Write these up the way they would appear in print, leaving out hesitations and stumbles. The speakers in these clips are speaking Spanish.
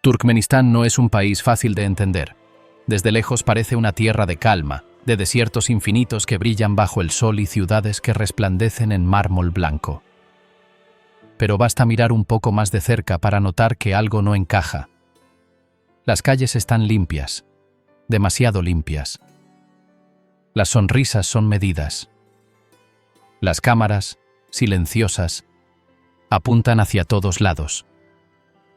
Turkmenistán no es un país fácil de entender. Desde lejos parece una tierra de calma, de desiertos infinitos que brillan bajo el sol y ciudades que resplandecen en mármol blanco. Pero basta mirar un poco más de cerca para notar que algo no encaja. Las calles están limpias, demasiado limpias. Las sonrisas son medidas. Las cámaras, silenciosas, apuntan hacia todos lados.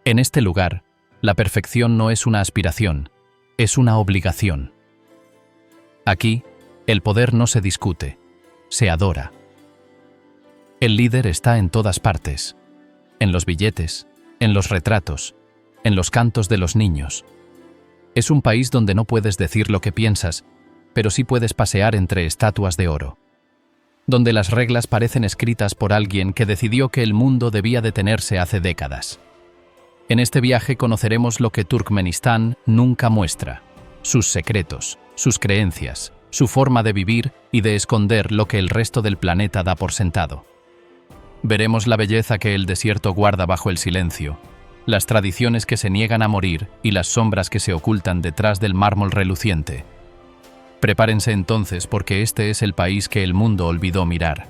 En este lugar, la perfección no es una aspiración, es una obligación. Aquí, el poder no se discute, se adora. El líder está en todas partes, en los billetes, en los retratos, en los cantos de los niños. Es un país donde no puedes decir lo que piensas, pero sí puedes pasear entre estatuas de oro. Donde las reglas parecen escritas por alguien que decidió que el mundo debía detenerse hace décadas. En este viaje conoceremos lo que Turkmenistán nunca muestra, sus secretos, sus creencias, su forma de vivir y de esconder lo que el resto del planeta da por sentado. Veremos la belleza que el desierto guarda bajo el silencio, las tradiciones que se niegan a morir y las sombras que se ocultan detrás del mármol reluciente. Prepárense entonces porque este es el país que el mundo olvidó mirar.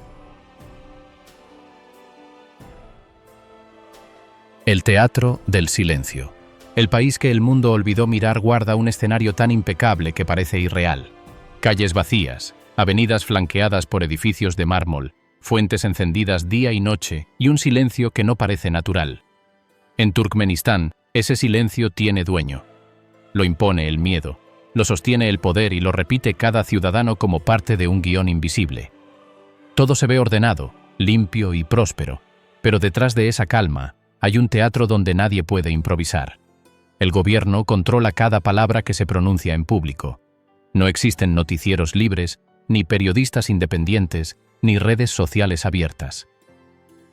El teatro del silencio. El país que el mundo olvidó mirar guarda un escenario tan impecable que parece irreal. Calles vacías, avenidas flanqueadas por edificios de mármol, fuentes encendidas día y noche y un silencio que no parece natural. En Turkmenistán, ese silencio tiene dueño. Lo impone el miedo, lo sostiene el poder y lo repite cada ciudadano como parte de un guión invisible. Todo se ve ordenado, limpio y próspero, pero detrás de esa calma hay un teatro donde nadie puede improvisar. El gobierno controla cada palabra que se pronuncia en público. No existen noticieros libres, ni periodistas independientes, ni redes sociales abiertas.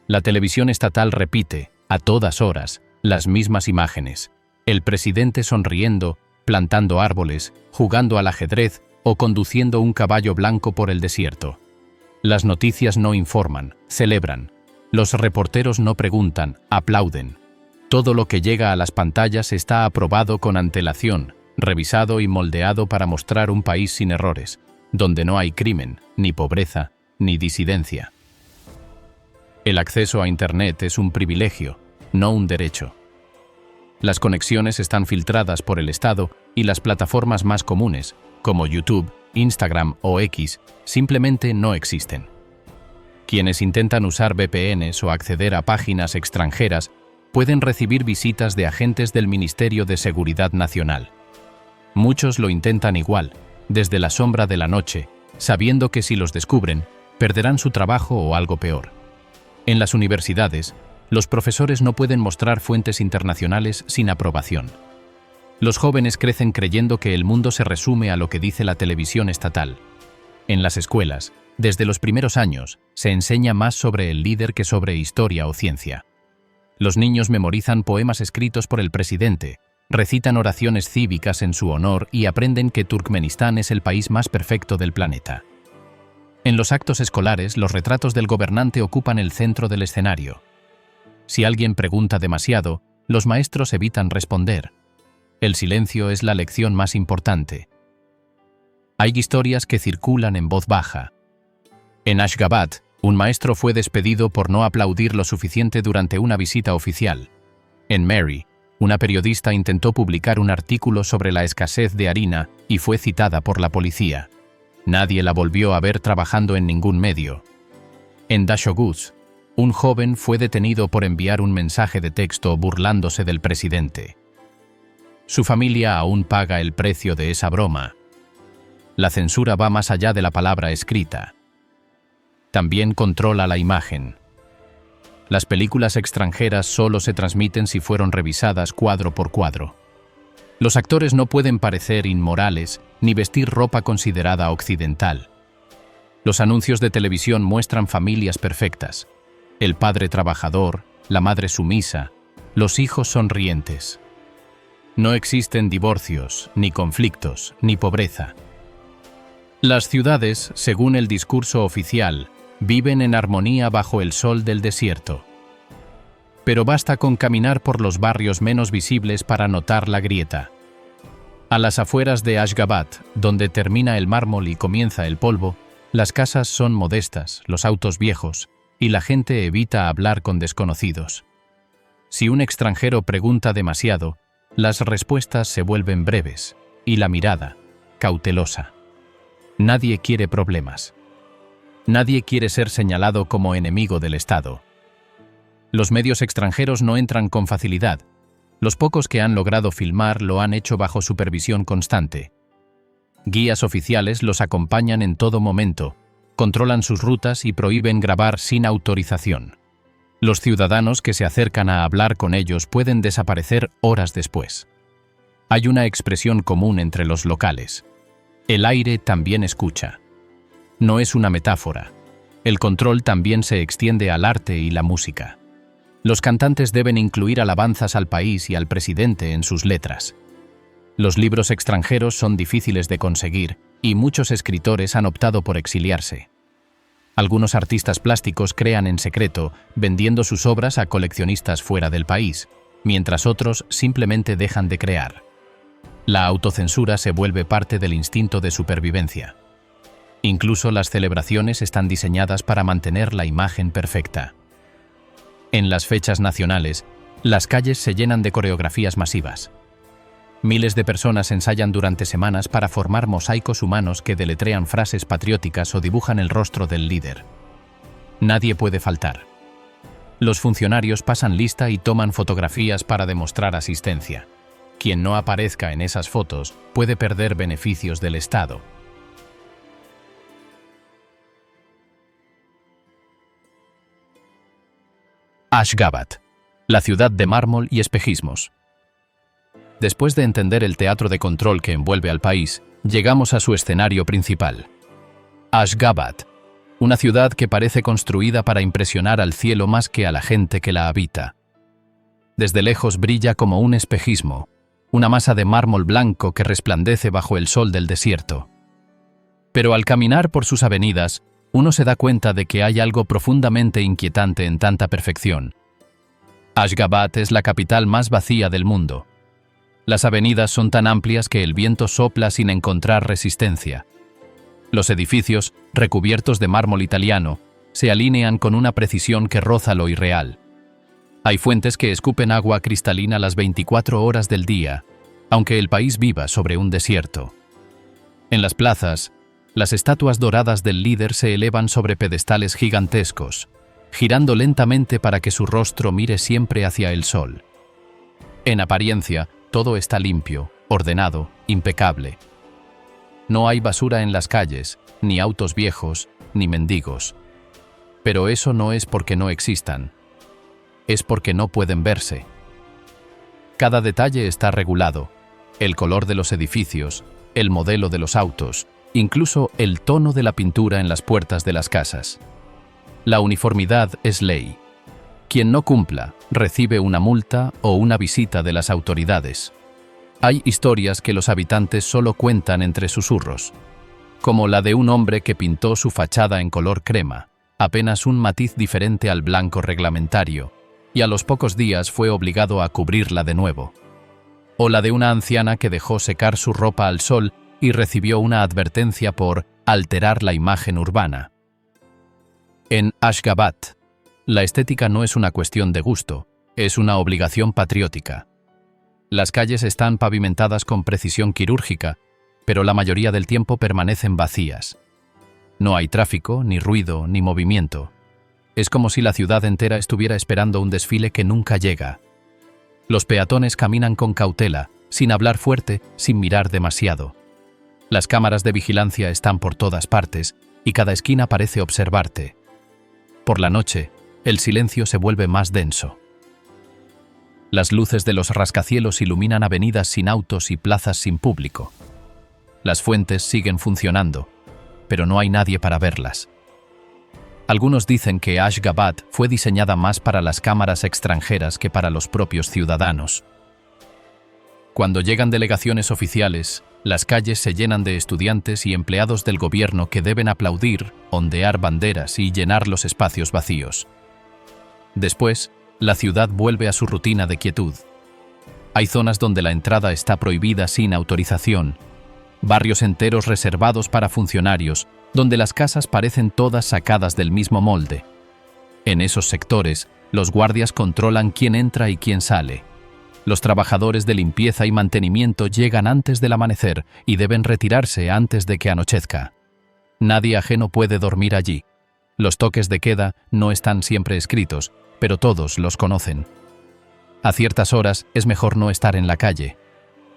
La televisión estatal repite, a todas horas, las mismas imágenes. El presidente sonriendo, plantando árboles, jugando al ajedrez o conduciendo un caballo blanco por el desierto. Las noticias no informan, celebran. Los reporteros no preguntan, aplauden. Todo lo que llega a las pantallas está aprobado con antelación, revisado y moldeado para mostrar un país sin errores, donde no hay crimen, ni pobreza, ni disidencia. El acceso a Internet es un privilegio, no un derecho. Las conexiones están filtradas por el Estado y las plataformas más comunes, como YouTube, Instagram o X, simplemente no existen. Quienes intentan usar VPNs o acceder a páginas extranjeras pueden recibir visitas de agentes del Ministerio de Seguridad Nacional. Muchos lo intentan igual, desde la sombra de la noche, sabiendo que si los descubren, perderán su trabajo o algo peor. En las universidades, los profesores no pueden mostrar fuentes internacionales sin aprobación. Los jóvenes crecen creyendo que el mundo se resume a lo que dice la televisión estatal. En las escuelas, desde los primeros años, se enseña más sobre el líder que sobre historia o ciencia. Los niños memorizan poemas escritos por el presidente, recitan oraciones cívicas en su honor y aprenden que Turkmenistán es el país más perfecto del planeta. En los actos escolares, los retratos del gobernante ocupan el centro del escenario. Si alguien pregunta demasiado, los maestros evitan responder. El silencio es la lección más importante. Hay historias que circulan en voz baja. En Ashgabat, un maestro fue despedido por no aplaudir lo suficiente durante una visita oficial. En Mary, una periodista intentó publicar un artículo sobre la escasez de harina y fue citada por la policía. Nadie la volvió a ver trabajando en ningún medio. En Dashoguz, un joven fue detenido por enviar un mensaje de texto burlándose del presidente. Su familia aún paga el precio de esa broma. La censura va más allá de la palabra escrita. También controla la imagen. Las películas extranjeras solo se transmiten si fueron revisadas cuadro por cuadro. Los actores no pueden parecer inmorales ni vestir ropa considerada occidental. Los anuncios de televisión muestran familias perfectas. El padre trabajador, la madre sumisa, los hijos sonrientes. No existen divorcios, ni conflictos, ni pobreza. Las ciudades, según el discurso oficial, viven en armonía bajo el sol del desierto. pero basta con caminar por los barrios menos visibles para notar la grieta. A las afueras de Ashgabat, donde termina el mármol y comienza el polvo, las casas son modestas, los autos viejos, y la gente evita hablar con desconocidos. Si un extranjero pregunta demasiado, las respuestas se vuelven breves, y la mirada, cautelosa. Nadie quiere problemas. Nadie quiere ser señalado como enemigo del Estado. Los medios extranjeros no entran con facilidad. Los pocos que han logrado filmar lo han hecho bajo supervisión constante. Guías oficiales los acompañan en todo momento, controlan sus rutas y prohíben grabar sin autorización. Los ciudadanos que se acercan a hablar con ellos pueden desaparecer horas después. Hay una expresión común entre los locales. El aire también escucha. No es una metáfora. El control también se extiende al arte y la música. Los cantantes deben incluir alabanzas al país y al presidente en sus letras. Los libros extranjeros son difíciles de conseguir y muchos escritores han optado por exiliarse. Algunos artistas plásticos crean en secreto, vendiendo sus obras a coleccionistas fuera del país, mientras otros simplemente dejan de crear. La autocensura se vuelve parte del instinto de supervivencia. Incluso las celebraciones están diseñadas para mantener la imagen perfecta. En las fechas nacionales, las calles se llenan de coreografías masivas. Miles de personas ensayan durante semanas para formar mosaicos humanos que deletrean frases patrióticas o dibujan el rostro del líder. Nadie puede faltar. Los funcionarios pasan lista y toman fotografías para demostrar asistencia. Quien no aparezca en esas fotos puede perder beneficios del Estado. Ashgabat, la ciudad de mármol y espejismos. Después de entender el teatro de control que envuelve al país, llegamos a su escenario principal. Ashgabat, una ciudad que parece construida para impresionar al cielo más que a la gente que la habita. Desde lejos brilla como un espejismo, una masa de mármol blanco que resplandece bajo el sol del desierto. Pero al caminar por sus avenidas, uno se da cuenta de que hay algo profundamente inquietante en tanta perfección. Ashgabat es la capital más vacía del mundo. Las avenidas son tan amplias que el viento sopla sin encontrar resistencia. Los edificios, recubiertos de mármol italiano, se alinean con una precisión que roza lo irreal. Hay fuentes que escupen agua cristalina las 24 horas del día, aunque el país viva sobre un desierto. En las plazas, las estatuas doradas del líder se elevan sobre pedestales gigantescos, girando lentamente para que su rostro mire siempre hacia el sol. En apariencia, todo está limpio, ordenado, impecable. No hay basura en las calles, ni autos viejos, ni mendigos. Pero eso no es porque no existan. Es porque no pueden verse. Cada detalle está regulado: el color de los edificios, el modelo de los autos, incluso el tono de la pintura en las puertas de las casas. La uniformidad es ley. Quien no cumpla, recibe una multa o una visita de las autoridades. Hay historias que los habitantes solo cuentan entre susurros, como la de un hombre que pintó su fachada en color crema, apenas un matiz diferente al blanco reglamentario, y a los pocos días fue obligado a cubrirla de nuevo. O la de una anciana que dejó secar su ropa al sol y recibió una advertencia por alterar la imagen urbana. En Ashgabat, la estética no es una cuestión de gusto, es una obligación patriótica. Las calles están pavimentadas con precisión quirúrgica, pero la mayoría del tiempo permanecen vacías. No hay tráfico, ni ruido, ni movimiento. Es como si la ciudad entera estuviera esperando un desfile que nunca llega. Los peatones caminan con cautela, sin hablar fuerte, sin mirar demasiado. Las cámaras de vigilancia están por todas partes y cada esquina parece observarte. Por la noche, el silencio se vuelve más denso. Las luces de los rascacielos iluminan avenidas sin autos y plazas sin público. Las fuentes siguen funcionando, pero no hay nadie para verlas. Algunos dicen que Ashgabat fue diseñada más para las cámaras extranjeras que para los propios ciudadanos. Cuando llegan delegaciones oficiales, las calles se llenan de estudiantes y empleados del gobierno que deben aplaudir, ondear banderas y llenar los espacios vacíos. Después, la ciudad vuelve a su rutina de quietud. Hay zonas donde la entrada está prohibida sin autorización, barrios enteros reservados para funcionarios, donde las casas parecen todas sacadas del mismo molde. En esos sectores, los guardias controlan quién entra y quién sale. Los trabajadores de limpieza y mantenimiento llegan antes del amanecer y deben retirarse antes de que anochezca. Nadie ajeno puede dormir allí. Los toques de queda no están siempre escritos, pero todos los conocen. A ciertas horas es mejor no estar en la calle.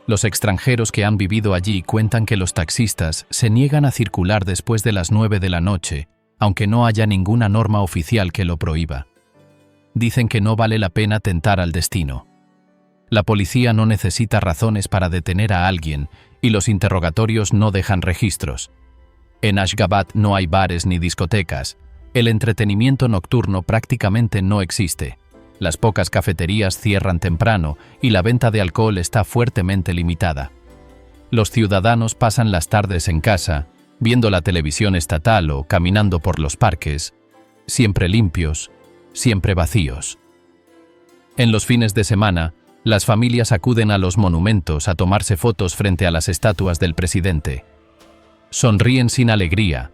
Los extranjeros que han vivido allí cuentan que los taxistas se niegan a circular después de las 9 de la noche, aunque no haya ninguna norma oficial que lo prohíba. Dicen que no vale la pena tentar al destino. La policía no necesita razones para detener a alguien y los interrogatorios no dejan registros. En Ashgabat no hay bares ni discotecas. El entretenimiento nocturno prácticamente no existe. Las pocas cafeterías cierran temprano y la venta de alcohol está fuertemente limitada. Los ciudadanos pasan las tardes en casa, viendo la televisión estatal o caminando por los parques, siempre limpios, siempre vacíos. En los fines de semana, las familias acuden a los monumentos a tomarse fotos frente a las estatuas del presidente. Sonríen sin alegría,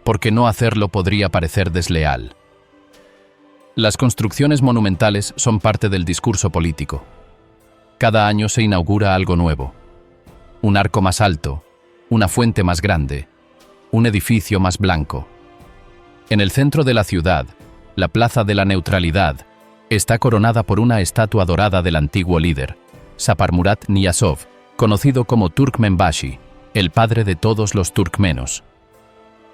porque no hacerlo podría parecer desleal. Las construcciones monumentales son parte del discurso político. Cada año se inaugura algo nuevo. Un arco más alto, una fuente más grande, un edificio más blanco. En el centro de la ciudad, la Plaza de la Neutralidad está coronada por una estatua dorada del antiguo líder, Saparmurat Niyazov, conocido como Turkmenbashi, el padre de todos los turkmenos.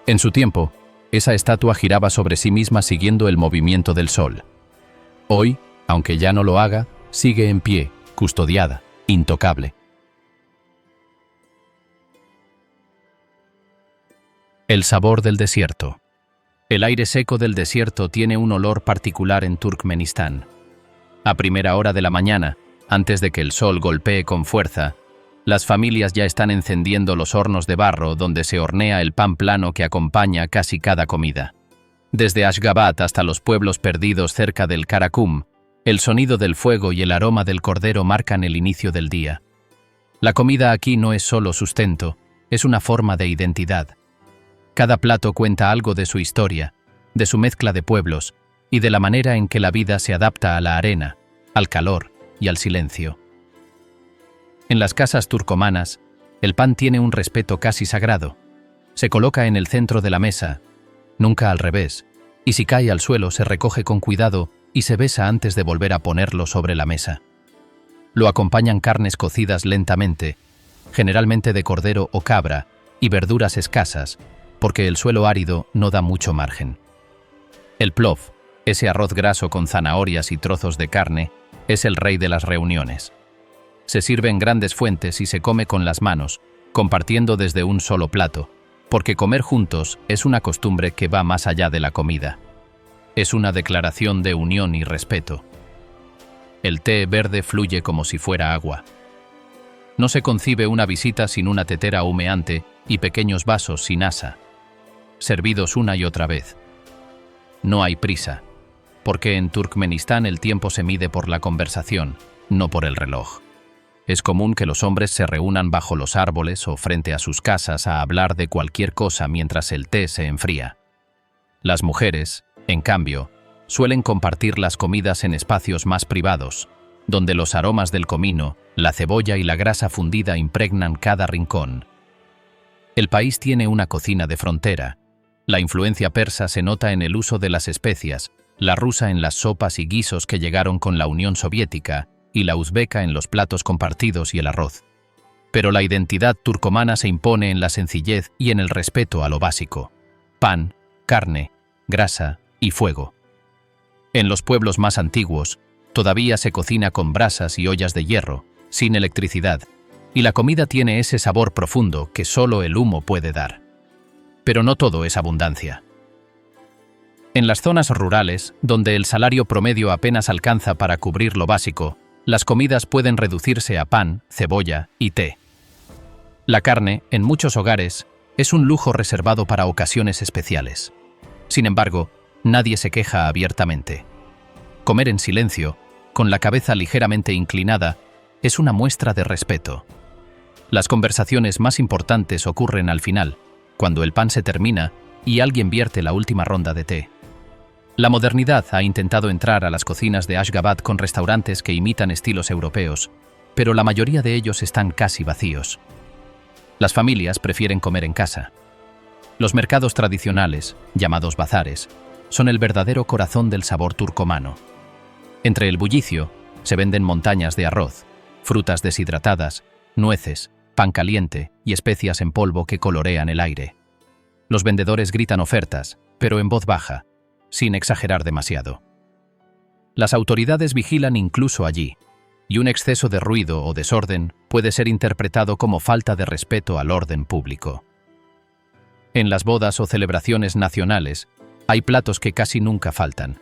En su tiempo, esa estatua giraba sobre sí misma siguiendo el movimiento del sol. Hoy, aunque ya no lo haga, sigue en pie, custodiada, intocable. El sabor del desierto. El aire seco del desierto tiene un olor particular en Turkmenistán. A primera hora de la mañana, antes de que el sol golpee con fuerza, las familias ya están encendiendo los hornos de barro donde se hornea el pan plano que acompaña casi cada comida. Desde Ashgabat hasta los pueblos perdidos cerca del Karakum, el sonido del fuego y el aroma del cordero marcan el inicio del día. La comida aquí no es solo sustento, es una forma de identidad. Cada plato cuenta algo de su historia, de su mezcla de pueblos y de la manera en que la vida se adapta a la arena, al calor y al silencio. En las casas turcomanas, el pan tiene un respeto casi sagrado. Se coloca en el centro de la mesa, nunca al revés, y si cae al suelo se recoge con cuidado y se besa antes de volver a ponerlo sobre la mesa. Lo acompañan carnes cocidas lentamente, generalmente de cordero o cabra, y verduras escasas, porque el suelo árido no da mucho margen. El plov, ese arroz graso con zanahorias y trozos de carne, es el rey de las reuniones. Se sirve en grandes fuentes y se come con las manos, compartiendo desde un solo plato, porque comer juntos es una costumbre que va más allá de la comida. Es una declaración de unión y respeto. El té verde fluye como si fuera agua. No se concibe una visita sin una tetera humeante y pequeños vasos sin asa, servidos una y otra vez. No hay prisa, porque en Turkmenistán el tiempo se mide por la conversación, no por el reloj. Es común que los hombres se reúnan bajo los árboles o frente a sus casas a hablar de cualquier cosa mientras el té se enfría. Las mujeres, en cambio, suelen compartir las comidas en espacios más privados, donde los aromas del comino, la cebolla y la grasa fundida impregnan cada rincón. El país tiene una cocina de frontera. La influencia persa se nota en el uso de las especias, la rusa en las sopas y guisos que llegaron con la Unión Soviética, y la uzbeca en los platos compartidos y el arroz. Pero la identidad turcomana se impone en la sencillez y en el respeto a lo básico: pan, carne, grasa y fuego. En los pueblos más antiguos, todavía se cocina con brasas y ollas de hierro, sin electricidad, y la comida tiene ese sabor profundo que solo el humo puede dar. Pero no todo es abundancia. En las zonas rurales, donde el salario promedio apenas alcanza para cubrir lo básico, las comidas pueden reducirse a pan, cebolla y té. La carne, en muchos hogares, es un lujo reservado para ocasiones especiales. Sin embargo, nadie se queja abiertamente. Comer en silencio, con la cabeza ligeramente inclinada, es una muestra de respeto. Las conversaciones más importantes ocurren al final, cuando el pan se termina y alguien vierte la última ronda de té. La modernidad ha intentado entrar a las cocinas de Ashgabat con restaurantes que imitan estilos europeos, pero la mayoría de ellos están casi vacíos. Las familias prefieren comer en casa. Los mercados tradicionales, llamados bazares, son el verdadero corazón del sabor turcomano. Entre el bullicio se venden montañas de arroz, frutas deshidratadas, nueces, pan caliente y especias en polvo que colorean el aire. Los vendedores gritan ofertas, pero en voz baja, sin exagerar demasiado. Las autoridades vigilan incluso allí, y un exceso de ruido o desorden puede ser interpretado como falta de respeto al orden público. En las bodas o celebraciones nacionales, hay platos que casi nunca faltan.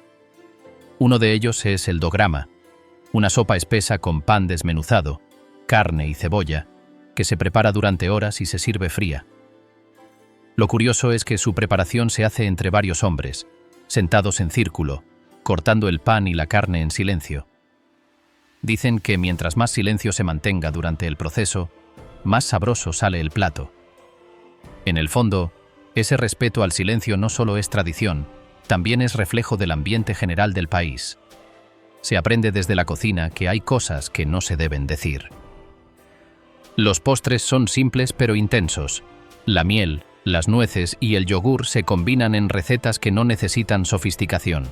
Uno de ellos es el dograma, una sopa espesa con pan desmenuzado, carne y cebolla, que se prepara durante horas y se sirve fría. Lo curioso es que su preparación se hace entre varios hombres, sentados en círculo, cortando el pan y la carne en silencio. Dicen que mientras más silencio se mantenga durante el proceso, más sabroso sale el plato. En el fondo, ese respeto al silencio no solo es tradición, también es reflejo del ambiente general del país. Se aprende desde la cocina que hay cosas que no se deben decir. Los postres son simples pero intensos. La miel, las nueces y el yogur se combinan en recetas que no necesitan sofisticación.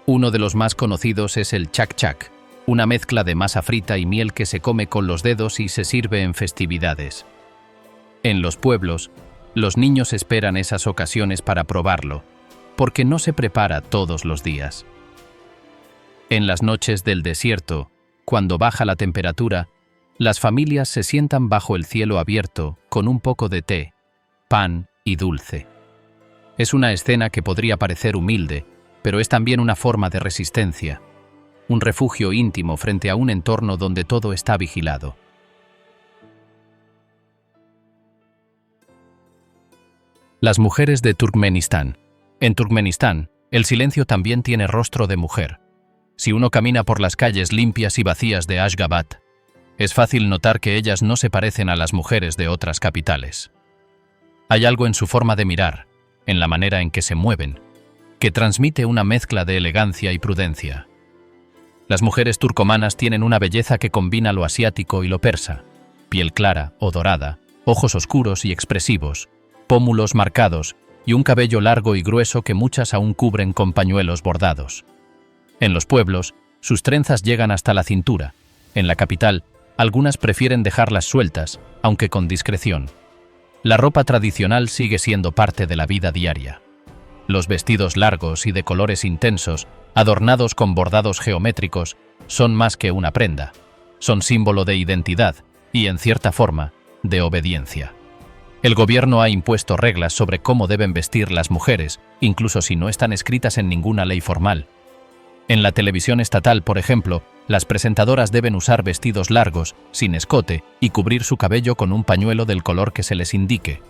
Uno de los más conocidos es el chak chak, una mezcla de masa frita y miel que se come con los dedos y se sirve en festividades. En los pueblos, los niños esperan esas ocasiones para probarlo, porque no se prepara todos los días. En las noches del desierto, cuando baja la temperatura, las familias se sientan bajo el cielo abierto con un poco de té, pan y dulce. Es una escena que podría parecer humilde, pero es también una forma de resistencia, un refugio íntimo frente a un entorno donde todo está vigilado. Las mujeres de Turkmenistán. En Turkmenistán, el silencio también tiene rostro de mujer. Si uno camina por las calles limpias y vacías de Ashgabat, es fácil notar que ellas no se parecen a las mujeres de otras capitales. Hay algo en su forma de mirar, en la manera en que se mueven, que transmite una mezcla de elegancia y prudencia. Las mujeres turcomanas tienen una belleza que combina lo asiático y lo persa: piel clara o dorada, ojos oscuros y expresivos, pómulos marcados y un cabello largo y grueso que muchas aún cubren con pañuelos bordados. En los pueblos, sus trenzas llegan hasta la cintura. En la capital, algunas prefieren dejarlas sueltas, aunque con discreción. La ropa tradicional sigue siendo parte de la vida diaria. Los vestidos largos y de colores intensos, adornados con bordados geométricos, son más que una prenda. Son símbolo de identidad y, en cierta forma, de obediencia. El gobierno ha impuesto reglas sobre cómo deben vestir las mujeres, incluso si no están escritas en ninguna ley formal. En la televisión estatal, por ejemplo, las presentadoras deben usar vestidos largos, sin escote, y cubrir su cabello con un pañuelo del color que se les indique.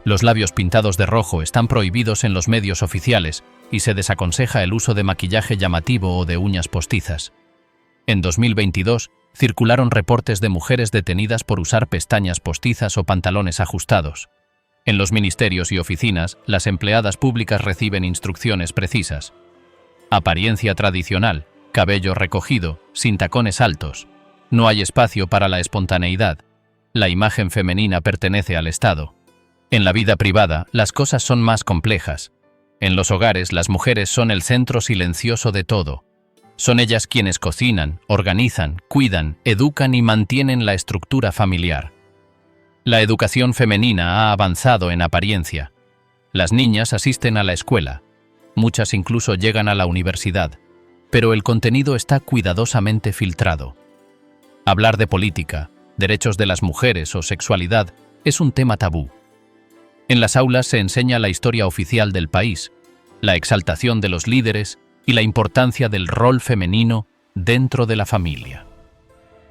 Los labios pintados de rojo están prohibidos en los medios oficiales y se desaconseja el uso de maquillaje llamativo o de uñas postizas. En 2022, circularon reportes de mujeres detenidas por usar pestañas postizas o pantalones ajustados. En los ministerios y oficinas, las empleadas públicas reciben instrucciones precisas. Apariencia tradicional, cabello recogido, sin tacones altos. No hay espacio para la espontaneidad. La imagen femenina pertenece al Estado. En la vida privada, las cosas son más complejas. En los hogares, las mujeres son el centro silencioso de todo. Son ellas quienes cocinan, organizan, cuidan, educan y mantienen la estructura familiar. La educación femenina ha avanzado en apariencia. Las niñas asisten a la escuela. Muchas incluso llegan a la universidad. Pero el contenido está cuidadosamente filtrado. Hablar de política, derechos de las mujeres o sexualidad es un tema tabú. En las aulas se enseña la historia oficial del país, la exaltación de los líderes y la importancia del rol femenino dentro de la familia.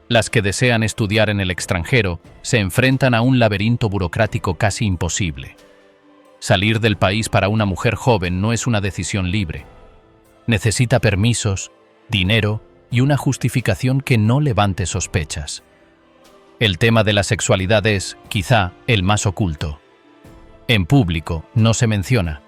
Las que desean estudiar en el extranjero se enfrentan a un laberinto burocrático casi imposible. Salir del país para una mujer joven no es una decisión libre. Necesita permisos, dinero y una justificación que no levante sospechas. El tema de la sexualidad es, quizá, el más oculto. En público no se menciona.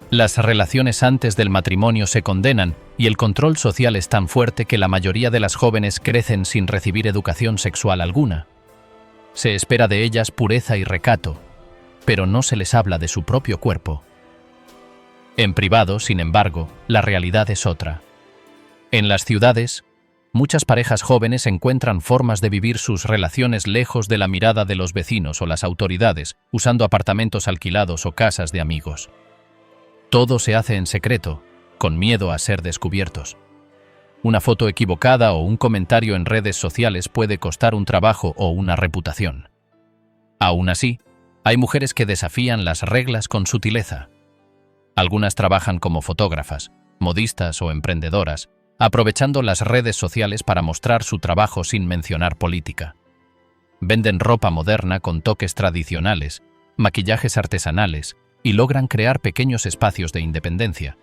Las relaciones antes del matrimonio se condenan y el control social es tan fuerte que la mayoría de las jóvenes crecen sin recibir educación sexual alguna. Se espera de ellas pureza y recato, pero no se les habla de su propio cuerpo. En privado, sin embargo, la realidad es otra. En las ciudades, muchas parejas jóvenes encuentran formas de vivir sus relaciones lejos de la mirada de los vecinos o las autoridades, usando apartamentos alquilados o casas de amigos. Todo se hace en secreto, con miedo a ser descubiertos. Una foto equivocada o un comentario en redes sociales puede costar un trabajo o una reputación. Aún así, hay mujeres que desafían las reglas con sutileza. Algunas trabajan como fotógrafas, modistas o emprendedoras, aprovechando las redes sociales para mostrar su trabajo sin mencionar política. Venden ropa moderna con toques tradicionales, maquillajes artesanales y logran crear pequeños espacios de independencia.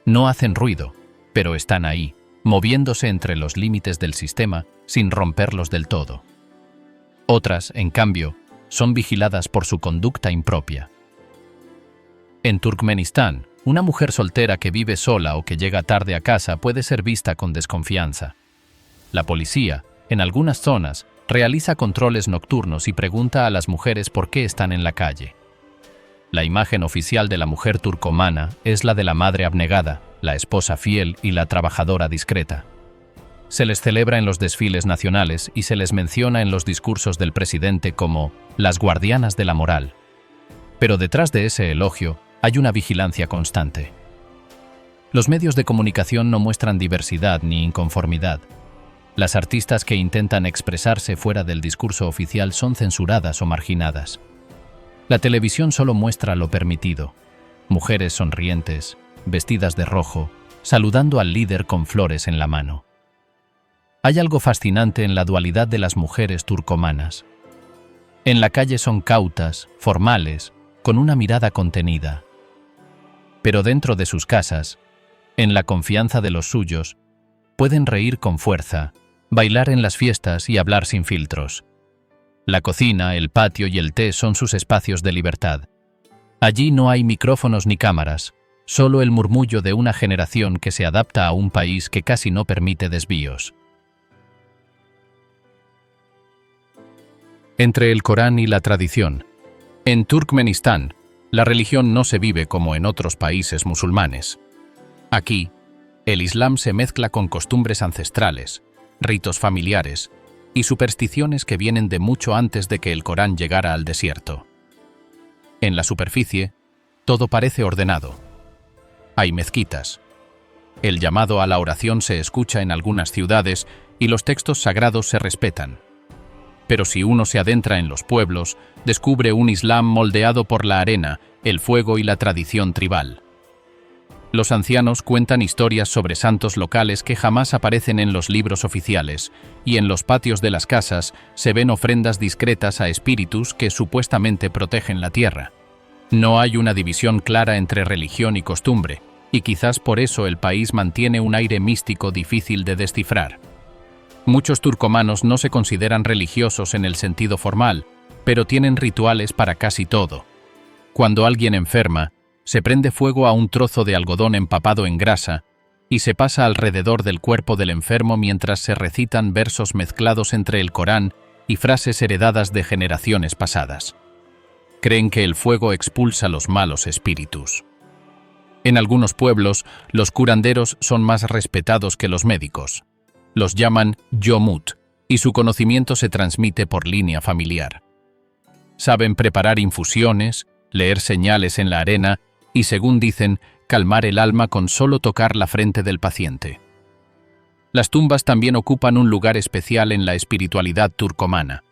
No hacen ruido, pero están ahí, moviéndose entre los límites del sistema sin romperlos del todo. Otras, en cambio, son vigiladas por su conducta impropia. En Turkmenistán, una mujer soltera que vive sola o que llega tarde a casa puede ser vista con desconfianza. La policía, en algunas zonas, realiza controles nocturnos y pregunta a las mujeres por qué están en la calle. La imagen oficial de la mujer turcomana es la de la madre abnegada, la esposa fiel y la trabajadora discreta. Se les celebra en los desfiles nacionales y se les menciona en los discursos del presidente como las guardianas de la moral. Pero detrás de ese elogio hay una vigilancia constante. Los medios de comunicación no muestran diversidad ni inconformidad. Las artistas que intentan expresarse fuera del discurso oficial son censuradas o marginadas. La televisión solo muestra lo permitido: mujeres sonrientes, vestidas de rojo, saludando al líder con flores en la mano. Hay algo fascinante en la dualidad de las mujeres turcomanas. En la calle son cautas, formales, con una mirada contenida. Pero dentro de sus casas, en la confianza de los suyos, pueden reír con fuerza, bailar en las fiestas y hablar sin filtros. La cocina, el patio y el té son sus espacios de libertad. Allí no hay micrófonos ni cámaras, solo el murmullo de una generación que se adapta a un país que casi no permite desvíos. Entre el Corán y la tradición. En Turkmenistán, la religión no se vive como en otros países musulmanes. Aquí, el Islam se mezcla con costumbres ancestrales, ritos familiares y supersticiones que vienen de mucho antes de que el Corán llegara al desierto. En la superficie, todo parece ordenado. Hay mezquitas. El llamado a la oración se escucha en algunas ciudades y los textos sagrados se respetan. Pero si uno se adentra en los pueblos, descubre un Islam moldeado por la arena, el fuego y la tradición tribal. Los ancianos cuentan historias sobre santos locales que jamás aparecen en los libros oficiales, y en los patios de las casas se ven ofrendas discretas a espíritus que supuestamente protegen la tierra. No hay una división clara entre religión y costumbre, y quizás por eso el país mantiene un aire místico difícil de descifrar. Muchos turcomanos no se consideran religiosos en el sentido formal, pero tienen rituales para casi todo. Cuando alguien enferma, se prende fuego a un trozo de algodón empapado en grasa y se pasa alrededor del cuerpo del enfermo mientras se recitan versos mezclados entre el Corán y frases heredadas de generaciones pasadas. Creen que el fuego expulsa los malos espíritus. En algunos pueblos, los curanderos son más respetados que los médicos. Los llaman Yomut, y su conocimiento se transmite por línea familiar. Saben preparar infusiones, leer señales en la arena y, según dicen, calmar el alma con solo tocar la frente del paciente. Las tumbas también ocupan un lugar especial en la espiritualidad turcomana.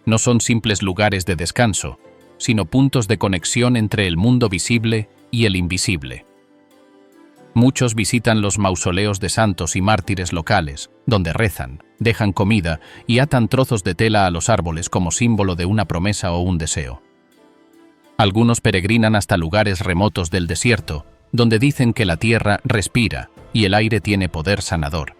No son simples lugares de descanso, sino puntos de conexión entre el mundo visible y el invisible. Muchos visitan los mausoleos de santos y mártires locales, donde rezan, dejan comida y atan trozos de tela a los árboles como símbolo de una promesa o un deseo. Algunos peregrinan hasta lugares remotos del desierto, donde dicen que la tierra respira y el aire tiene poder sanador.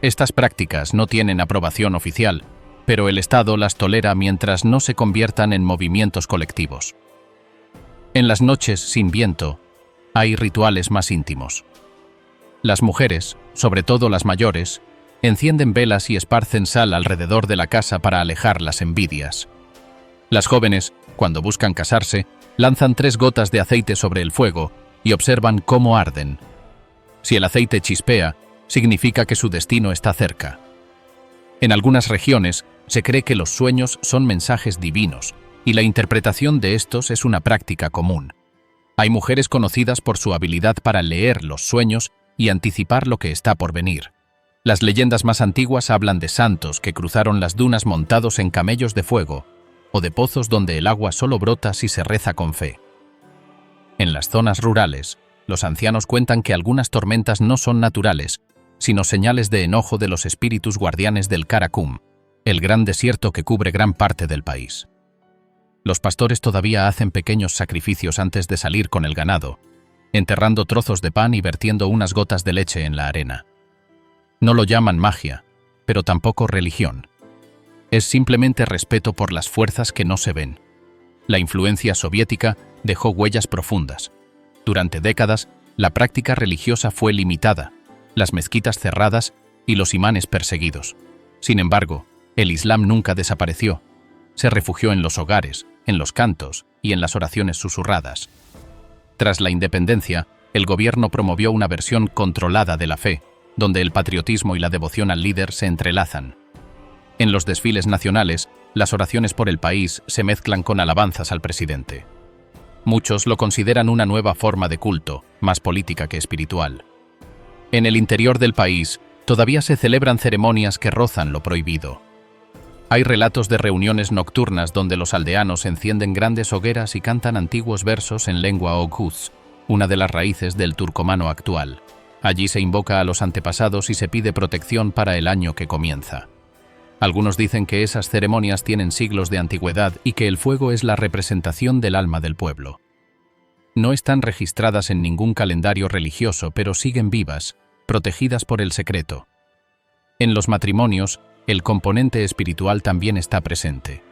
Estas prácticas no tienen aprobación oficial, pero el Estado las tolera mientras no se conviertan en movimientos colectivos. En las noches sin viento, hay rituales más íntimos. Las mujeres, sobre todo las mayores, encienden velas y esparcen sal alrededor de la casa para alejar las envidias. Las jóvenes, cuando buscan casarse, lanzan 3 gotas de aceite sobre el fuego y observan cómo arden. Si el aceite chispea, significa que su destino está cerca. En algunas regiones, se cree que los sueños son mensajes divinos, y la interpretación de estos es una práctica común. Hay mujeres conocidas por su habilidad para leer los sueños y anticipar lo que está por venir. Las leyendas más antiguas hablan de santos que cruzaron las dunas montados en camellos de fuego, o de pozos donde el agua solo brota si se reza con fe. En las zonas rurales, los ancianos cuentan que algunas tormentas no son naturales, sino señales de enojo de los espíritus guardianes del Karakum, el gran desierto que cubre gran parte del país. Los pastores todavía hacen pequeños sacrificios antes de salir con el ganado, enterrando trozos de pan y vertiendo unas gotas de leche en la arena. No lo llaman magia, pero tampoco religión. Es simplemente respeto por las fuerzas que no se ven. La influencia soviética dejó huellas profundas. Durante décadas, la práctica religiosa fue limitada, las mezquitas cerradas y los imanes perseguidos. Sin embargo, el Islam nunca desapareció. Se refugió en los hogares, en los cantos y en las oraciones susurradas. Tras la independencia, el gobierno promovió una versión controlada de la fe, donde el patriotismo y la devoción al líder se entrelazan. En los desfiles nacionales, las oraciones por el país se mezclan con alabanzas al presidente. Muchos lo consideran una nueva forma de culto, más política que espiritual. En el interior del país, todavía se celebran ceremonias que rozan lo prohibido. Hay relatos de reuniones nocturnas donde los aldeanos encienden grandes hogueras y cantan antiguos versos en lengua oghuz, una de las raíces del turcomano actual. Allí se invoca a los antepasados y se pide protección para el año que comienza. Algunos dicen que esas ceremonias tienen siglos de antigüedad y que el fuego es la representación del alma del pueblo. No están registradas en ningún calendario religioso, pero siguen vivas, protegidas por el secreto. En los matrimonios, el componente espiritual también está presente.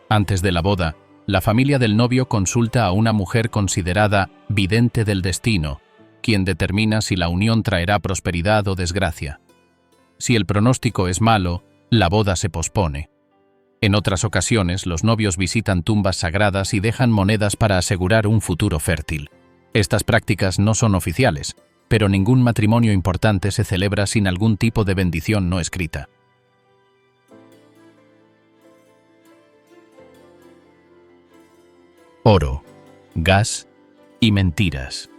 Antes de la boda, la familia del novio consulta a una mujer considerada vidente del destino, quien determina si la unión traerá prosperidad o desgracia. Si el pronóstico es malo, la boda se pospone. En otras ocasiones, los novios visitan tumbas sagradas y dejan monedas para asegurar un futuro fértil. Estas prácticas no son oficiales, pero ningún matrimonio importante se celebra sin algún tipo de bendición no escrita. Oro, gas y mentiras.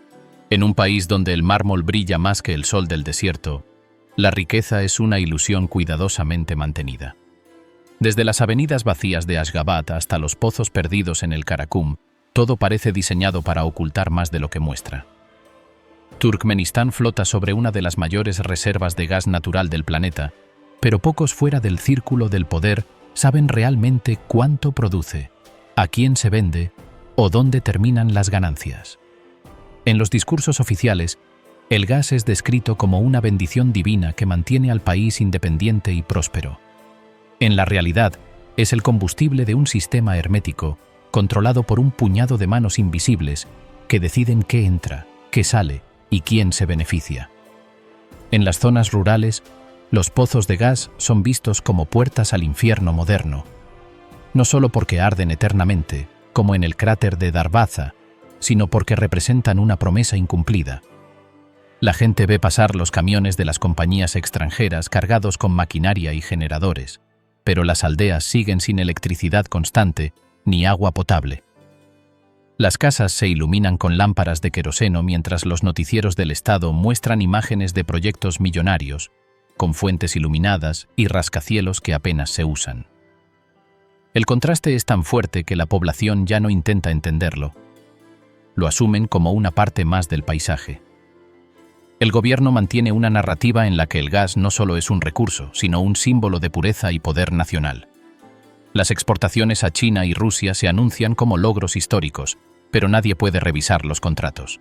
En un país donde el mármol brilla más que el sol del desierto, la riqueza es una ilusión cuidadosamente mantenida. Desde las avenidas vacías de Ashgabat hasta los pozos perdidos en el Karakum, todo parece diseñado para ocultar más de lo que muestra. Turkmenistán flota sobre una de las mayores reservas de gas natural del planeta, pero pocos fuera del círculo del poder saben realmente cuánto produce, a quién se vende o dónde terminan las ganancias. En los discursos oficiales, el gas es descrito como una bendición divina que mantiene al país independiente y próspero. En la realidad, es el combustible de un sistema hermético, controlado por un puñado de manos invisibles que deciden qué entra, qué sale y quién se beneficia. En las zonas rurales, los pozos de gas son vistos como puertas al infierno moderno, no solo porque arden eternamente, como en el cráter de Darbaza, sino porque representan una promesa incumplida. La gente ve pasar los camiones de las compañías extranjeras cargados con maquinaria y generadores, pero las aldeas siguen sin electricidad constante ni agua potable. Las casas se iluminan con lámparas de queroseno mientras los noticieros del Estado muestran imágenes de proyectos millonarios, con fuentes iluminadas y rascacielos que apenas se usan. El contraste es tan fuerte que la población ya no intenta entenderlo. Lo asumen como una parte más del paisaje. El gobierno mantiene una narrativa en la que el gas no solo es un recurso, sino un símbolo de pureza y poder nacional. Las exportaciones a China y Rusia se anuncian como logros históricos, pero nadie puede revisar los contratos.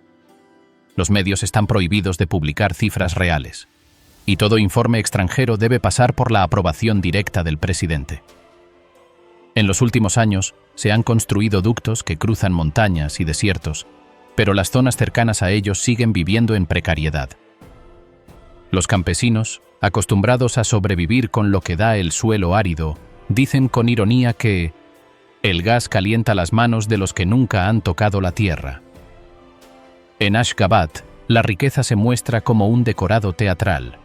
Los medios están prohibidos de publicar cifras reales. Y todo informe extranjero debe pasar por la aprobación directa del presidente. En los últimos años, se han construido ductos que cruzan montañas y desiertos, pero las zonas cercanas a ellos siguen viviendo en precariedad. Los campesinos, acostumbrados a sobrevivir con lo que da el suelo árido, dicen con ironía que el gas calienta las manos de los que nunca han tocado la tierra. En Ashgabat, la riqueza se muestra como un decorado teatral.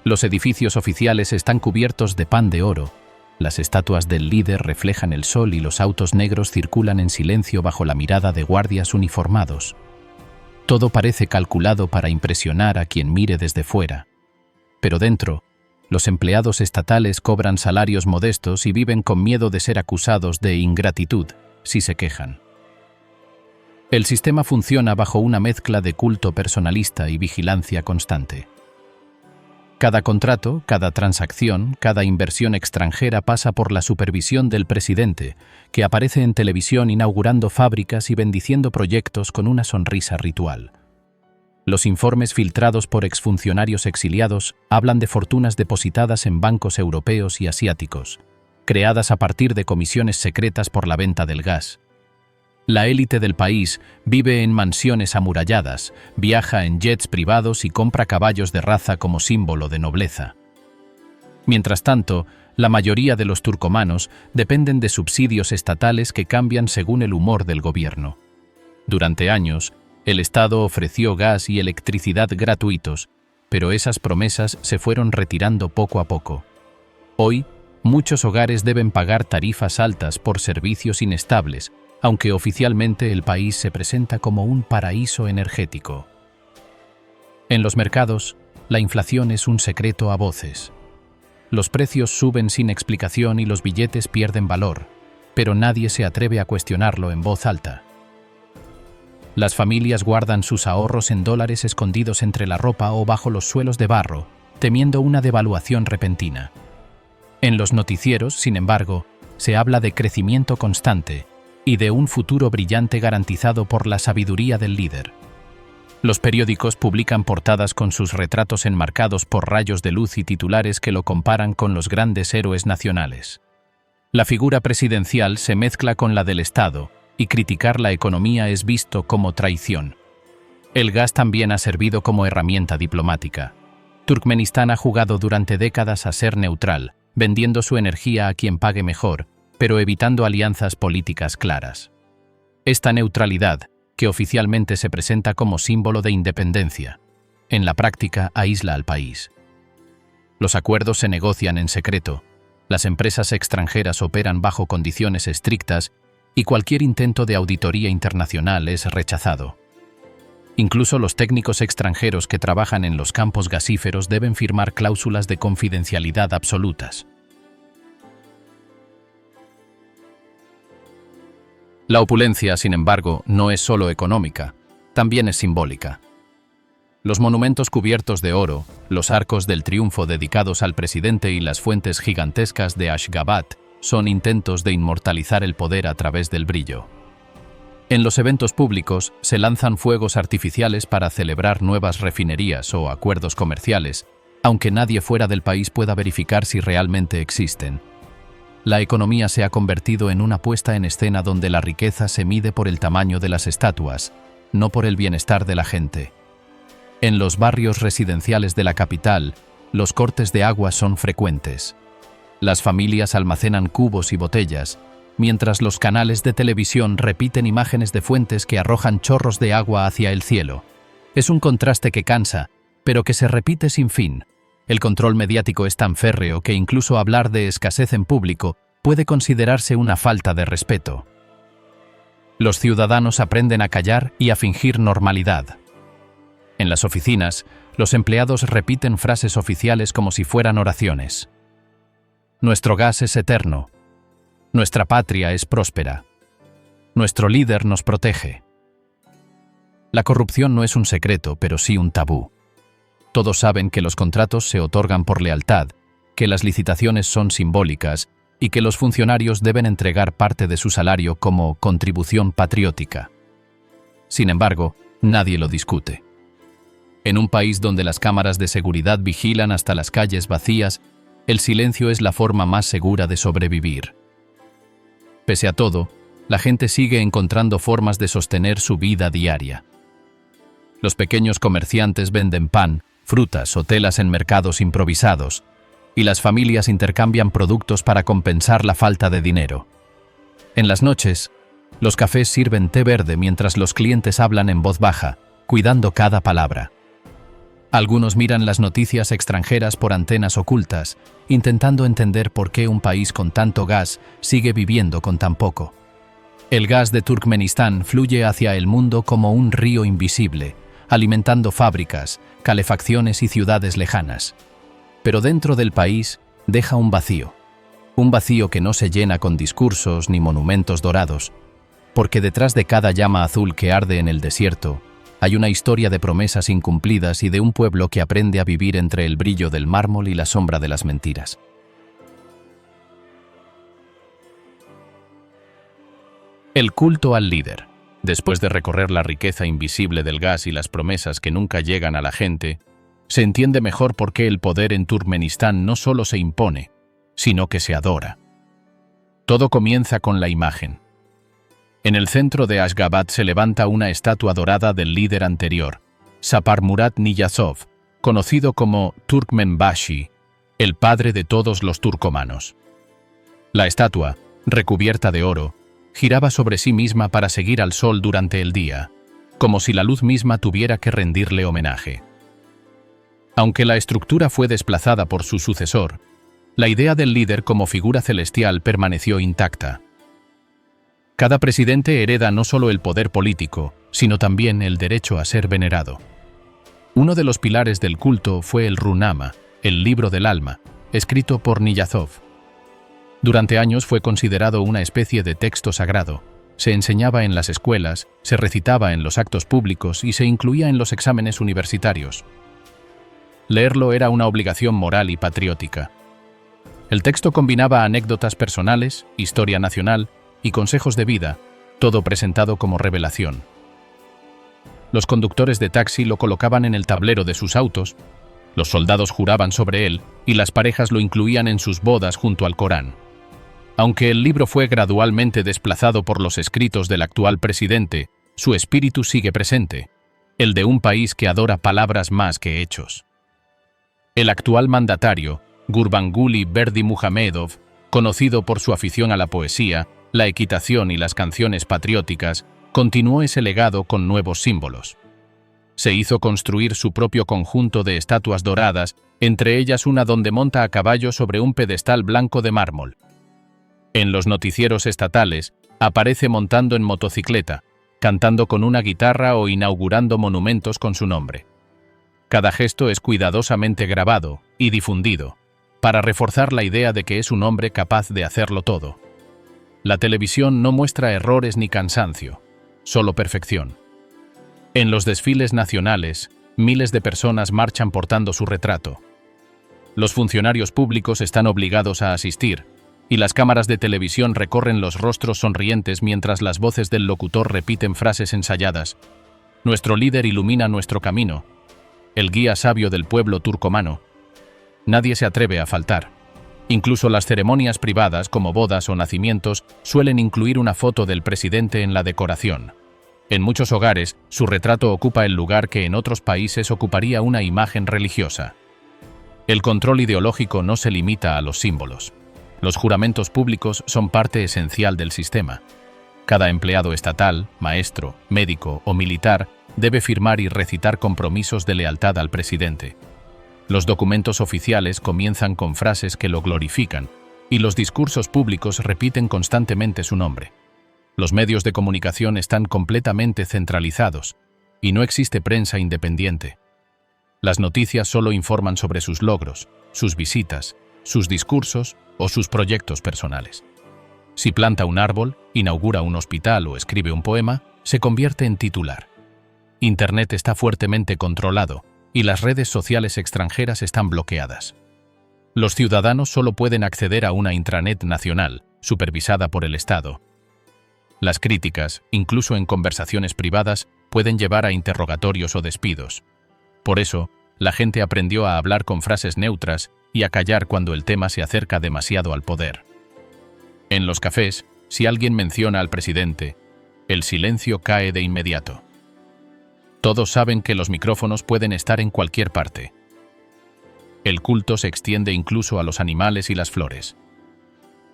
Los edificios oficiales están cubiertos de pan de oro, las estatuas del líder reflejan el sol y los autos negros circulan en silencio bajo la mirada de guardias uniformados. Todo parece calculado para impresionar a quien mire desde fuera. Pero dentro, los empleados estatales cobran salarios modestos y viven con miedo de ser acusados de ingratitud si se quejan. El sistema funciona bajo una mezcla de culto personalista y vigilancia constante. Cada contrato, cada transacción, cada inversión extranjera pasa por la supervisión del presidente, que aparece en televisión inaugurando fábricas y bendiciendo proyectos con una sonrisa ritual. Los informes filtrados por exfuncionarios exiliados hablan de fortunas depositadas en bancos europeos y asiáticos, creadas a partir de comisiones secretas por la venta del gas. La élite del país vive en mansiones amuralladas, viaja en jets privados y compra caballos de raza como símbolo de nobleza. Mientras tanto, la mayoría de los turcomanos dependen de subsidios estatales que cambian según el humor del gobierno. Durante años, el Estado ofreció gas y electricidad gratuitos, pero esas promesas se fueron retirando poco a poco. Hoy, muchos hogares deben pagar tarifas altas por servicios inestables, aunque oficialmente el país se presenta como un paraíso energético. En los mercados, la inflación es un secreto a voces. Los precios suben sin explicación y los billetes pierden valor, pero nadie se atreve a cuestionarlo en voz alta. Las familias guardan sus ahorros en dólares escondidos entre la ropa o bajo los suelos de barro, temiendo una devaluación repentina. En los noticieros, sin embargo, se habla de crecimiento constante y de un futuro brillante garantizado por la sabiduría del líder. Los periódicos publican portadas con sus retratos enmarcados por rayos de luz y titulares que lo comparan con los grandes héroes nacionales. La figura presidencial se mezcla con la del Estado, y criticar la economía es visto como traición. El gas también ha servido como herramienta diplomática. Turkmenistán ha jugado durante décadas a ser neutral, vendiendo su energía a quien pague mejor, pero evitando alianzas políticas claras. Esta neutralidad, que oficialmente se presenta como símbolo de independencia, en la práctica aísla al país. Los acuerdos se negocian en secreto, las empresas extranjeras operan bajo condiciones estrictas y cualquier intento de auditoría internacional es rechazado. Incluso los técnicos extranjeros que trabajan en los campos gasíferos deben firmar cláusulas de confidencialidad absolutas. La opulencia, sin embargo, no es solo económica, también es simbólica. Los monumentos cubiertos de oro, los arcos del triunfo dedicados al presidente y las fuentes gigantescas de Ashgabat son intentos de inmortalizar el poder a través del brillo. En los eventos públicos se lanzan fuegos artificiales para celebrar nuevas refinerías o acuerdos comerciales, aunque nadie fuera del país pueda verificar si realmente existen. La economía se ha convertido en una puesta en escena donde la riqueza se mide por el tamaño de las estatuas, no por el bienestar de la gente. En los barrios residenciales de la capital, los cortes de agua son frecuentes. Las familias almacenan cubos y botellas, mientras los canales de televisión repiten imágenes de fuentes que arrojan chorros de agua hacia el cielo. Es un contraste que cansa, pero que se repite sin fin. El control mediático es tan férreo que incluso hablar de escasez en público puede considerarse una falta de respeto. Los ciudadanos aprenden a callar y a fingir normalidad. En las oficinas, los empleados repiten frases oficiales como si fueran oraciones. Nuestro gas es eterno. Nuestra patria es próspera. Nuestro líder nos protege. La corrupción no es un secreto, pero sí un tabú. Todos saben que los contratos se otorgan por lealtad, que las licitaciones son simbólicas y que los funcionarios deben entregar parte de su salario como contribución patriótica. Sin embargo, nadie lo discute. En un país donde las cámaras de seguridad vigilan hasta las calles vacías, el silencio es la forma más segura de sobrevivir. Pese a todo, la gente sigue encontrando formas de sostener su vida diaria. Los pequeños comerciantes venden pan, frutas o telas en mercados improvisados, y las familias intercambian productos para compensar la falta de dinero. En las noches, los cafés sirven té verde mientras los clientes hablan en voz baja, cuidando cada palabra. Algunos miran las noticias extranjeras por antenas ocultas, intentando entender por qué un país con tanto gas sigue viviendo con tan poco. El gas de Turkmenistán fluye hacia el mundo como un río invisible, alimentando fábricas, calefacciones y ciudades lejanas. Pero dentro del país deja un vacío que no se llena con discursos ni monumentos dorados, porque detrás de cada llama azul que arde en el desierto, hay una historia de promesas incumplidas y de un pueblo que aprende a vivir entre el brillo del mármol y la sombra de las mentiras. El culto al líder. Después de recorrer la riqueza invisible del gas y las promesas que nunca llegan a la gente, se entiende mejor por qué el poder en Turkmenistán no solo se impone, sino que se adora. Todo comienza con la imagen. En el centro de Ashgabat se levanta una estatua dorada del líder anterior, Saparmurat Niyazov, conocido como Turkmenbashi, el padre de todos los turcomanos. La estatua, recubierta de oro, giraba sobre sí misma para seguir al sol durante el día, como si la luz misma tuviera que rendirle homenaje. Aunque la estructura fue desplazada por su sucesor, la idea del líder como figura celestial permaneció intacta. Cada presidente hereda no solo el poder político, sino también el derecho a ser venerado. Uno de los pilares del culto fue el Runama, el libro del alma, escrito por Niyazov. Durante años fue considerado una especie de texto sagrado. Se enseñaba en las escuelas, se recitaba en los actos públicos y se incluía en los exámenes universitarios. Leerlo era una obligación moral y patriótica. El texto combinaba anécdotas personales, historia nacional y consejos de vida, todo presentado como revelación. Los conductores de taxi lo colocaban en el tablero de sus autos, los soldados juraban sobre él y las parejas lo incluían en sus bodas junto al Corán. Aunque el libro fue gradualmente desplazado por los escritos del actual presidente, su espíritu sigue presente, el de un país que adora palabras más que hechos. El actual mandatario, Gurbanguly Berdimuhamedov, conocido por su afición a la poesía, la equitación y las canciones patrióticas, continuó ese legado con nuevos símbolos. Se hizo construir su propio conjunto de estatuas doradas, entre ellas una donde monta a caballo sobre un pedestal blanco de mármol. En los noticieros estatales, aparece montando en motocicleta, cantando con una guitarra o inaugurando monumentos con su nombre. Cada gesto es cuidadosamente grabado y difundido, para reforzar la idea de que es un hombre capaz de hacerlo todo. La televisión no muestra errores ni cansancio, solo perfección. En los desfiles nacionales, miles de personas marchan portando su retrato. Los funcionarios públicos están obligados a asistir, y las cámaras de televisión recorren los rostros sonrientes mientras las voces del locutor repiten frases ensayadas. Nuestro líder ilumina nuestro camino, el guía sabio del pueblo turcomano. Nadie se atreve a faltar. Incluso las ceremonias privadas, como bodas o nacimientos, suelen incluir una foto del presidente en la decoración. En muchos hogares, su retrato ocupa el lugar que en otros países ocuparía una imagen religiosa. El control ideológico no se limita a los símbolos. Los juramentos públicos son parte esencial del sistema. Cada empleado estatal, maestro, médico o militar debe firmar y recitar compromisos de lealtad al presidente. Los documentos oficiales comienzan con frases que lo glorifican, y los discursos públicos repiten constantemente su nombre. Los medios de comunicación están completamente centralizados, y no existe prensa independiente. Las noticias solo informan sobre sus logros, sus visitas, sus discursos o sus proyectos personales. Si planta un árbol, inaugura un hospital o escribe un poema, se convierte en titular. Internet está fuertemente controlado, y las redes sociales extranjeras están bloqueadas. Los ciudadanos solo pueden acceder a una intranet nacional, supervisada por el Estado. Las críticas, incluso en conversaciones privadas, pueden llevar a interrogatorios o despidos. Por eso, la gente aprendió a hablar con frases neutras y a callar cuando el tema se acerca demasiado al poder. En los cafés, si alguien menciona al presidente, el silencio cae de inmediato. Todos saben que los micrófonos pueden estar en cualquier parte. El culto se extiende incluso a los animales y las flores.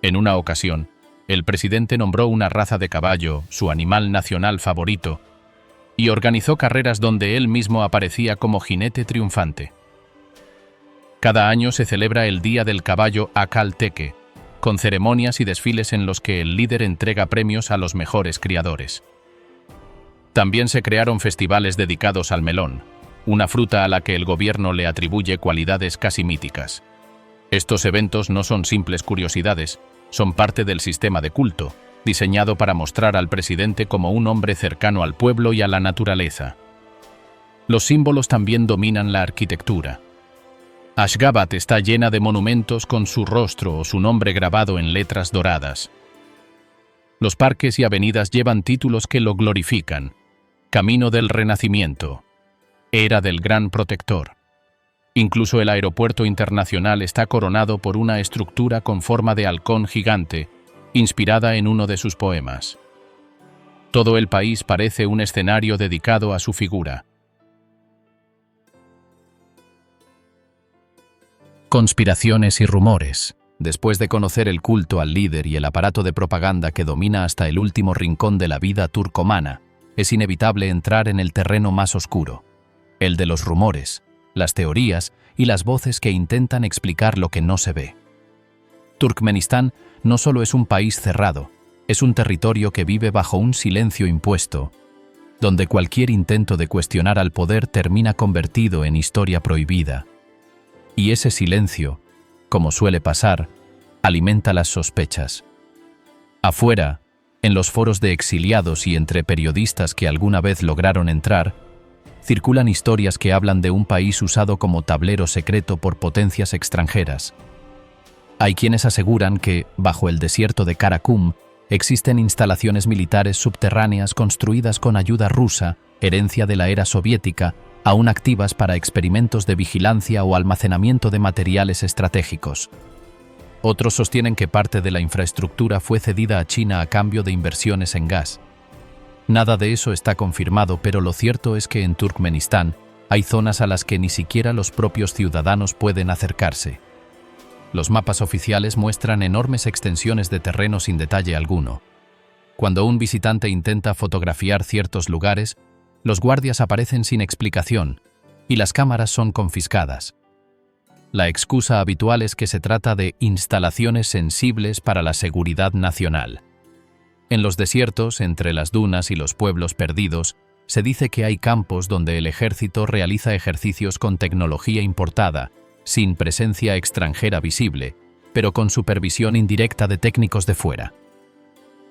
En una ocasión, el presidente nombró una raza de caballo, su animal nacional favorito, y organizó carreras donde él mismo aparecía como jinete triunfante. Cada año se celebra el Día del Caballo Acalteque, con ceremonias y desfiles en los que el líder entrega premios a los mejores criadores. También se crearon festivales dedicados al melón, una fruta a la que el gobierno le atribuye cualidades casi míticas. Estos eventos no son simples curiosidades, son parte del sistema de culto, diseñado para mostrar al presidente como un hombre cercano al pueblo y a la naturaleza. Los símbolos también dominan la arquitectura. Ashgabat está llena de monumentos con su rostro o su nombre grabado en letras doradas. Los parques y avenidas llevan títulos que lo glorifican: Camino del Renacimiento, Era del Gran Protector. Incluso el aeropuerto internacional está coronado por una estructura con forma de halcón gigante, inspirada en uno de sus poemas. Todo el país parece un escenario dedicado a su figura. Conspiraciones y rumores. Después de conocer el culto al líder y el aparato de propaganda que domina hasta el último rincón de la vida turcomana, es inevitable entrar en el terreno más oscuro, el de los rumores, las teorías y las voces que intentan explicar lo que no se ve. Turkmenistán no solo es un país cerrado, es un territorio que vive bajo un silencio impuesto, donde cualquier intento de cuestionar al poder termina convertido en historia prohibida. Y ese silencio, como suele pasar, alimenta las sospechas. Afuera, en los foros de exiliados y entre periodistas que alguna vez lograron entrar, circulan historias que hablan de un país usado como tablero secreto por potencias extranjeras. Hay quienes aseguran que, bajo el desierto de Karakum, existen instalaciones militares subterráneas construidas con ayuda rusa, herencia de la era soviética, aún activas para experimentos de vigilancia o almacenamiento de materiales estratégicos. Otros sostienen que parte de la infraestructura fue cedida a China a cambio de inversiones en gas. Nada de eso está confirmado, pero lo cierto es que en Turkmenistán hay zonas a las que ni siquiera los propios ciudadanos pueden acercarse. Los mapas oficiales muestran enormes extensiones de terreno sin detalle alguno. Cuando un visitante intenta fotografiar ciertos lugares, los guardias aparecen sin explicación y las cámaras son confiscadas. La excusa habitual es que se trata de instalaciones sensibles para la seguridad nacional. En los desiertos, entre las dunas y los pueblos perdidos, se dice que hay campos donde el ejército realiza ejercicios con tecnología importada, sin presencia extranjera visible, pero con supervisión indirecta de técnicos de fuera.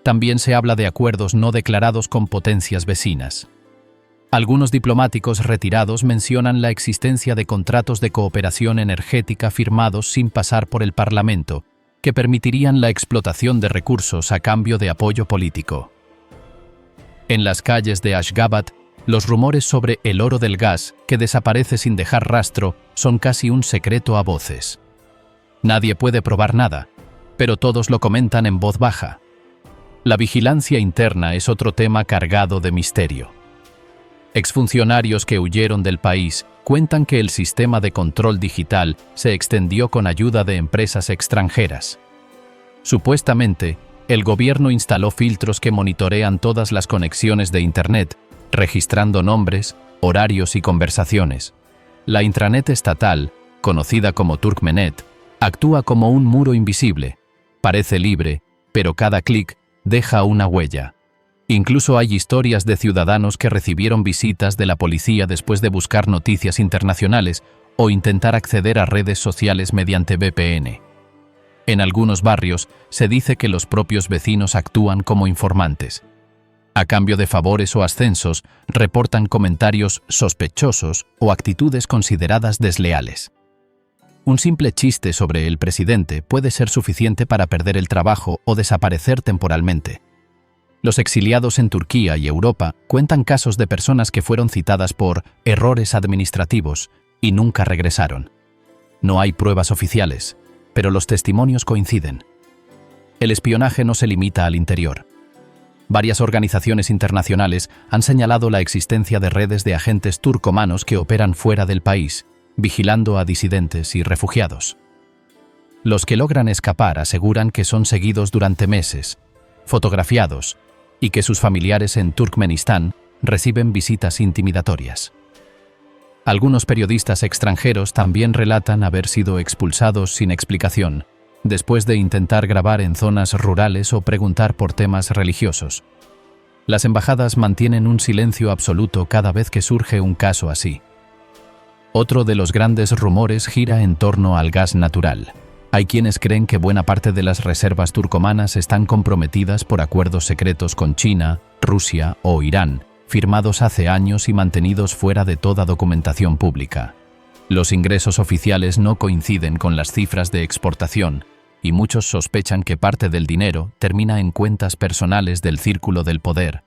También se habla de acuerdos no declarados con potencias vecinas. Algunos diplomáticos retirados mencionan la existencia de contratos de cooperación energética firmados sin pasar por el Parlamento, que permitirían la explotación de recursos a cambio de apoyo político. En las calles de Ashgabat, los rumores sobre el oro del gas, que desaparece sin dejar rastro, son casi un secreto a voces. Nadie puede probar nada, pero todos lo comentan en voz baja. La vigilancia interna es otro tema cargado de misterio. Exfuncionarios que huyeron del país cuentan que el sistema de control digital se extendió con ayuda de empresas extranjeras. Supuestamente, el gobierno instaló filtros que monitorean todas las conexiones de Internet, registrando nombres, horarios y conversaciones. La intranet estatal, conocida como Turkmenet, actúa como un muro invisible. Parece libre, pero cada clic deja una huella. Incluso hay historias de ciudadanos que recibieron visitas de la policía después de buscar noticias internacionales o intentar acceder a redes sociales mediante VPN. En algunos barrios se dice que los propios vecinos actúan como informantes. A cambio de favores o ascensos, reportan comentarios sospechosos o actitudes consideradas desleales. Un simple chiste sobre el presidente puede ser suficiente para perder el trabajo o desaparecer temporalmente. Los exiliados en Turquía y Europa cuentan casos de personas que fueron citadas por errores administrativos y nunca regresaron. No hay pruebas oficiales, pero los testimonios coinciden. El espionaje no se limita al interior. Varias organizaciones internacionales han señalado la existencia de redes de agentes turcomanos que operan fuera del país, vigilando a disidentes y refugiados. Los que logran escapar aseguran que son seguidos durante meses, fotografiados, y que sus familiares en Turkmenistán reciben visitas intimidatorias. Algunos periodistas extranjeros también relatan haber sido expulsados sin explicación, después de intentar grabar en zonas rurales o preguntar por temas religiosos. Las embajadas mantienen un silencio absoluto cada vez que surge un caso así. Otro de los grandes rumores gira en torno al gas natural. Hay quienes creen que buena parte de las reservas turcomanas están comprometidas por acuerdos secretos con China, Rusia o Irán, firmados hace años y mantenidos fuera de toda documentación pública. Los ingresos oficiales no coinciden con las cifras de exportación, y muchos sospechan que parte del dinero termina en cuentas personales del círculo del poder.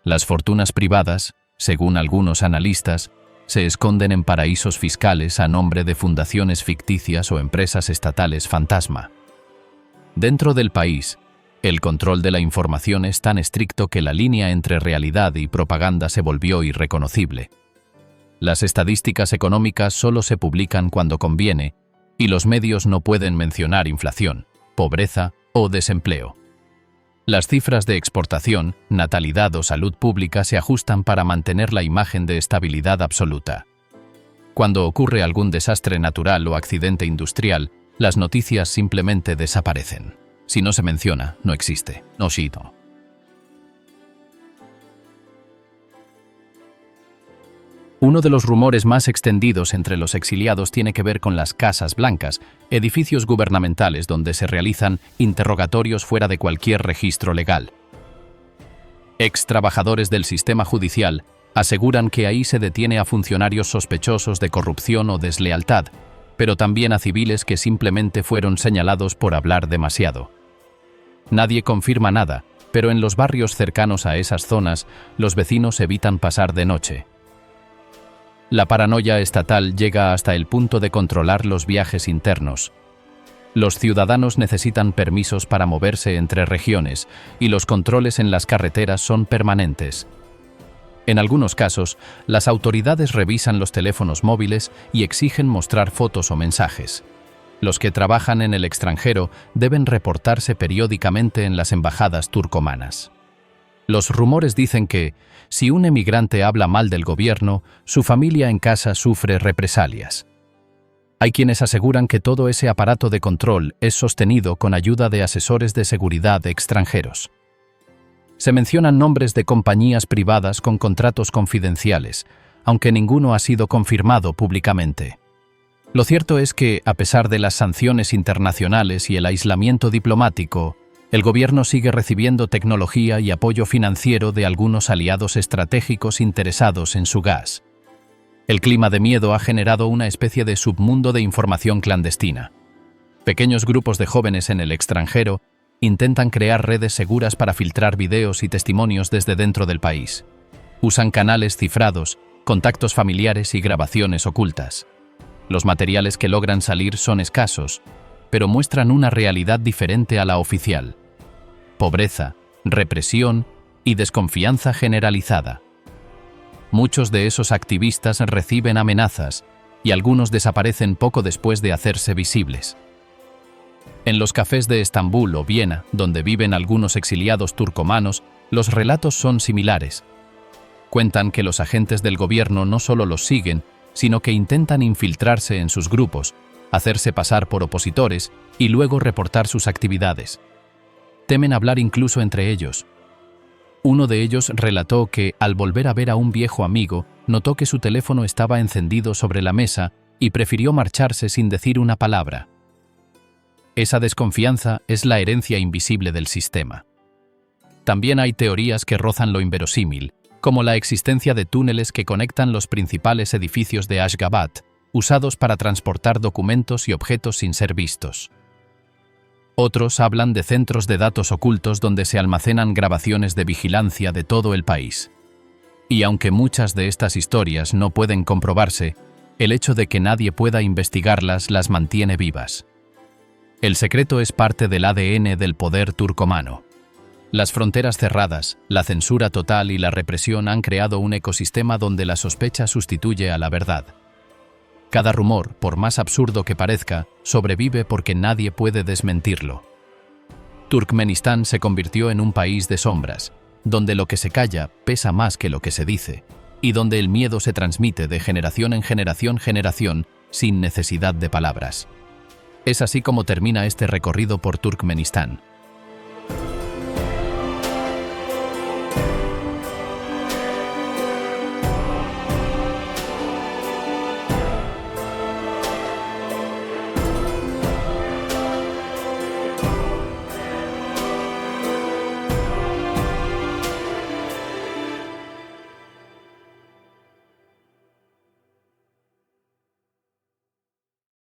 Las fortunas privadas, según algunos analistas, se esconden en paraísos fiscales a nombre de fundaciones ficticias o empresas estatales fantasma. Dentro del país, el control de la información es tan estricto que la línea entre realidad y propaganda se volvió irreconocible. Las estadísticas económicas solo se publican cuando conviene, y los medios no pueden mencionar inflación, pobreza o desempleo. Las cifras de exportación, natalidad o salud pública se ajustan para mantener la imagen de estabilidad absoluta. Cuando ocurre algún desastre natural o accidente industrial, las noticias simplemente desaparecen. Si no se menciona, no existe. No cito. Uno de los rumores más extendidos entre los exiliados tiene que ver con las Casas Blancas, edificios gubernamentales donde se realizan interrogatorios fuera de cualquier registro legal. Ex trabajadores del sistema judicial aseguran que ahí se detiene a funcionarios sospechosos de corrupción o deslealtad, pero también a civiles que simplemente fueron señalados por hablar demasiado. Nadie confirma nada, pero en los barrios cercanos a esas zonas, los vecinos evitan pasar de noche. La paranoia estatal llega hasta el punto de controlar los viajes internos. Los ciudadanos necesitan permisos para moverse entre regiones y los controles en las carreteras son permanentes. En algunos casos, las autoridades revisan los teléfonos móviles y exigen mostrar fotos o mensajes. Los que trabajan en el extranjero deben reportarse periódicamente en las embajadas turcomanas. Los rumores dicen que, si un emigrante habla mal del gobierno, su familia en casa sufre represalias. Hay quienes aseguran que todo ese aparato de control es sostenido con ayuda de asesores de seguridad extranjeros. Se mencionan nombres de compañías privadas con contratos confidenciales, aunque ninguno ha sido confirmado públicamente. Lo cierto es que, a pesar de las sanciones internacionales y el aislamiento diplomático, el gobierno sigue recibiendo tecnología y apoyo financiero de algunos aliados estratégicos interesados en su gas. El clima de miedo ha generado una especie de submundo de información clandestina. Pequeños grupos de jóvenes en el extranjero intentan crear redes seguras para filtrar videos y testimonios desde dentro del país. Usan canales cifrados, contactos familiares y grabaciones ocultas. Los materiales que logran salir son escasos, pero muestran una realidad diferente a la oficial. Pobreza, represión y desconfianza generalizada. Muchos de esos activistas reciben amenazas y algunos desaparecen poco después de hacerse visibles. En los cafés de Estambul o Viena, donde viven algunos exiliados turcomanos, los relatos son similares. Cuentan que los agentes del gobierno no solo los siguen, sino que intentan infiltrarse en sus grupos, hacerse pasar por opositores y luego reportar sus actividades. Temen hablar incluso entre ellos. Uno de ellos relató que, al volver a ver a un viejo amigo, notó que su teléfono estaba encendido sobre la mesa y prefirió marcharse sin decir una palabra. Esa desconfianza es la herencia invisible del sistema. También hay teorías que rozan lo inverosímil, como la existencia de túneles que conectan los principales edificios de Ashgabat, usados para transportar documentos y objetos sin ser vistos. Otros hablan de centros de datos ocultos donde se almacenan grabaciones de vigilancia de todo el país. Y aunque muchas de estas historias no pueden comprobarse, el hecho de que nadie pueda investigarlas las mantiene vivas. El secreto es parte del ADN del poder turcomano. Las fronteras cerradas, la censura total y la represión han creado un ecosistema donde la sospecha sustituye a la verdad. Cada rumor, por más absurdo que parezca, sobrevive porque nadie puede desmentirlo. Turkmenistán se convirtió en un país de sombras, donde lo que se calla pesa más que lo que se dice, y donde el miedo se transmite de generación en generación sin necesidad de palabras. Es así como termina este recorrido por Turkmenistán.